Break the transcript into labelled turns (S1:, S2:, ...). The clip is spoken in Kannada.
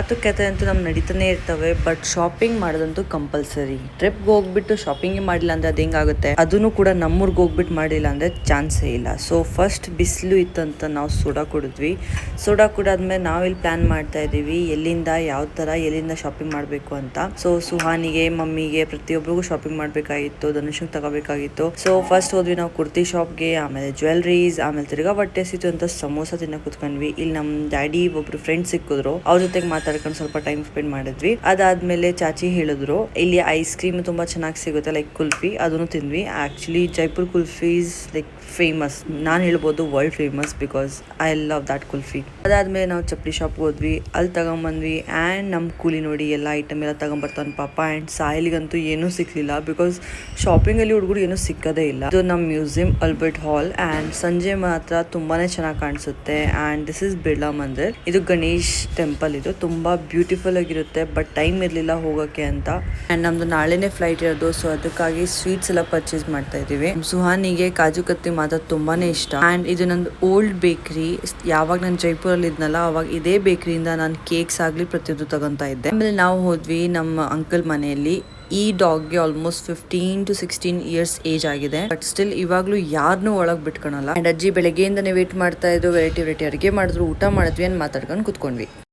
S1: ಮಾತುಕತೆ ಅಂತೂ ನಮ್ಗೆ ನಡೀತಾನೆ ಇರ್ತವೆ, ಬಟ್ ಶಾಪಿಂಗ್ ಮಾಡೋದಂತೂ ಕಂಪಲ್ಸರಿ. ಟ್ರಿಪ್ಗೆ ಹೋಗ್ಬಿಟ್ಟು ಶಾಪಿಂಗ್ ಮಾಡಿಲ್ಲ ಅಂದ್ರೆ ಅದು ಹೆಂಗಾಗುತ್ತೆ? ಅದನ್ನು ಕೂಡ ನಮ್ಮೂರ್ಗೆ ಹೋಗ್ಬಿಟ್ಟು ಮಾಡಿಲ್ಲ ಅಂದ್ರೆ ಚಾನ್ಸೇ ಇಲ್ಲ. ಸೊ ಫಸ್ಟ್ ಬಿಸಿಲು ಇತ್ತಂತ ನಾವು ಸೋಡಾ ಕುಡಿದ್ವಿ. ಸೋಡಾ ಕುಡಾದ್ಮೇಲೆ ನಾವಿಲ್ಲಿ ಪ್ಲಾನ್ ಮಾಡ್ತಾ ಇದೀವಿ ಎಲ್ಲಿಂದ ಯಾವ ತರ ಎಲ್ಲಿಂದ ಶಾಪಿಂಗ್ ಮಾಡಬೇಕು ಅಂತ. ಸೊ ಸುಹಾನಿಗೆ, ಮಮ್ಮಿಗೆ, ಪ್ರತಿಯೊಬ್ಬರಿಗೂ ಶಾಪಿಂಗ್ ಮಾಡಬೇಕಾಗಿತ್ತು, ಧನುಷ್ಗೆ ತಗೋಬೇಕಾಗಿತ್ತು. ಸೊ ಫಸ್ಟ್ ಹೋದ್ವಿ ನಾವು ಕುರ್ತಿ ಶಾಪ್ಗೆ, ಆಮೇಲೆ ಜ್ಯುವೆಲ್ರೀಸ್, ಆಮೇಲೆ ತಿರ್ಗಾ ಹೊಟ್ಟೆ ಸಿತು ಅಂತ ಸಮೋಸ ತಿನ್ನಕ್ ಕುತ್ಕೊಂಡ್ವಿ. ಇಲ್ಲಿ ನಮ್ ಡ್ಯಾಡಿ ಒಬ್ರು ಫ್ರೆಂಡ್ ಸಿಕ್ಕಿದ್ರು, ಅವ್ರ ಜೊತೆಗೆ ಮಾತಾಡ್ಕೊಂಡು ಸ್ವಲ್ಪ ಟೈಮ್ ಸ್ಪೆಂಡ್ ಮಾಡಿದ್ವಿ. ಅದಾದ್ಮೇಲೆ ಚಾಚಿ ಹೇಳಿದ್ರು ಇಲ್ಲಿ ಐಸ್ ಕ್ರೀಮ್ ತುಂಬಾ ಚೆನ್ನಾಗಿ ಸಿಗುತ್ತೆ, ಲೈಕ್ ಕುಲ್ಫಿ, ಅದನ್ನು ತಿಂದ್ವಿ. Actually Jaipur kulfi is like famous, ನಾನು ಹೇಳ್ಬೋದು world famous, because I love that kulfi. ಅದಾದ್ಮೇಲೆ ನಾವು ಚಪ್ಪಲಿ ಶಾಪ್ ಹೋದ್ವಿ, ಅಲ್ಲಿ ತಗೊಂಬಂದ್ವಿ. ಆ್ಯಂಡ್ ನಮ್ಮ ಕೂಲಿ ನೋಡಿ ಎಲ್ಲ ಐಟಮ್ ಎಲ್ಲ ತಗೊಂಬರ್ತಾನೆ ಪಾಪ. ಆ್ಯಂಡ್ ಸಾಯಿಲಿಗಂತೂ ಏನೂ ಸಿಕ್ಲಿಲ್ಲ, ಬಿಕಾಸ್ ಶಾಪಿಂಗಲ್ಲಿ ಹುಡುಗರು ಏನೂ ಸಿಕ್ಕದೇ ಇಲ್ಲ. ಇದು ನಮ್ಮ ಮ್ಯೂಸಿಯಂ ಅಲ್ಬರ್ಟ್ ಹಾಲ್. ಆ್ಯಂಡ್ ಸಂಜೆ ಮಾತ್ರ ತುಂಬಾನೇ ಚೆನ್ನಾಗಿ ಕಾಣಿಸುತ್ತೆ. ಆ್ಯಂಡ್ ದಿಸ್ ಇಸ್ ಬಿರ್ಲಾ ಮಂದಿರ್, ಇದು ಗಣೇಶ್ ಟೆಂಪಲ್. ಇದು ತುಂಬಾ ಬ್ಯೂಟಿಫುಲ್ ಆಗಿರುತ್ತೆ, ಬಟ್ ಟೈಮ್ ಇರಲಿಲ್ಲ ಹೋಗೋಕ್ಕೆ ಅಂತ. ಆ್ಯಂಡ್ ನಮ್ದು ನಾಳೆನೇ ಫ್ಲೈಟ್ ಇರೋದು, ಸೊ ಅದಕ್ಕಾಗಿ ಸ್ವೀಟ್ಸ್ ಎಲ್ಲ ಪರ್ಚೇಸ್ ಮಾಡ್ತಾ ಇದೀವಿ. ಸುಹಾನಿಗೆ ಕಾಜು ಕತ್ತಿ ಮಾತ್ರ ತುಂಬಾನೇ ಇಷ್ಟ. ಆ್ಯಂಡ್ ಇದು ನಂದು ಓಲ್ಡ್ ಬೇಕ್ರಿ. ಯಾವಾಗ ನಾನು ಜೈಪುರಲ್ಲಿ ಇದ್ನಲ್ಲ, ಅವಾಗ ಇದೇ ಬೇಕ್ರಿಯಿಂದ ನಾನು ಕೇಕ್ಸ್ ಆಗಲಿ ಪ್ರತಿಯೊಂದು ತಗೊಂತಾ ಇದ್ದೆ. ಆಮೇಲೆ ನಾವು ಹೋದ್ವಿ ನಮ್ಮ ಅಂಕಲ್ ಮನೆಯಲ್ಲಿ. ಈ ಡಾಗ್ಗೆ ಆಲ್ಮೋಸ್ಟ್ 15 to 16 ಇಯರ್ಸ್ ಏಜ್ ಆಗಿದೆ, ಬಟ್ ಸ್ಟಿಲ್ ಇವಾಗ್ಲೂ ಯಾರನ್ನೂ ಒಳಗ್ ಬಿಟ್ಕೊಳಲ್ಲ. ಅಂಡ್ ಅಜ್ಜಿ ಬೆಳಗ್ಗೆಯಿಂದನೇ ವೇಟ್ ಮಾಡ್ತಾ ಇದ್ರು, ವೆರೈಟಿ ಅಡುಗೆ ಮಾಡಿದ್ರು, ಊಟ ಮಾಡಿದ್ವಿ ಅಂತ ಮಾತಾಡ್ಕೊಂಡು ಕುತ್ಕೊಂಡ್ವಿ.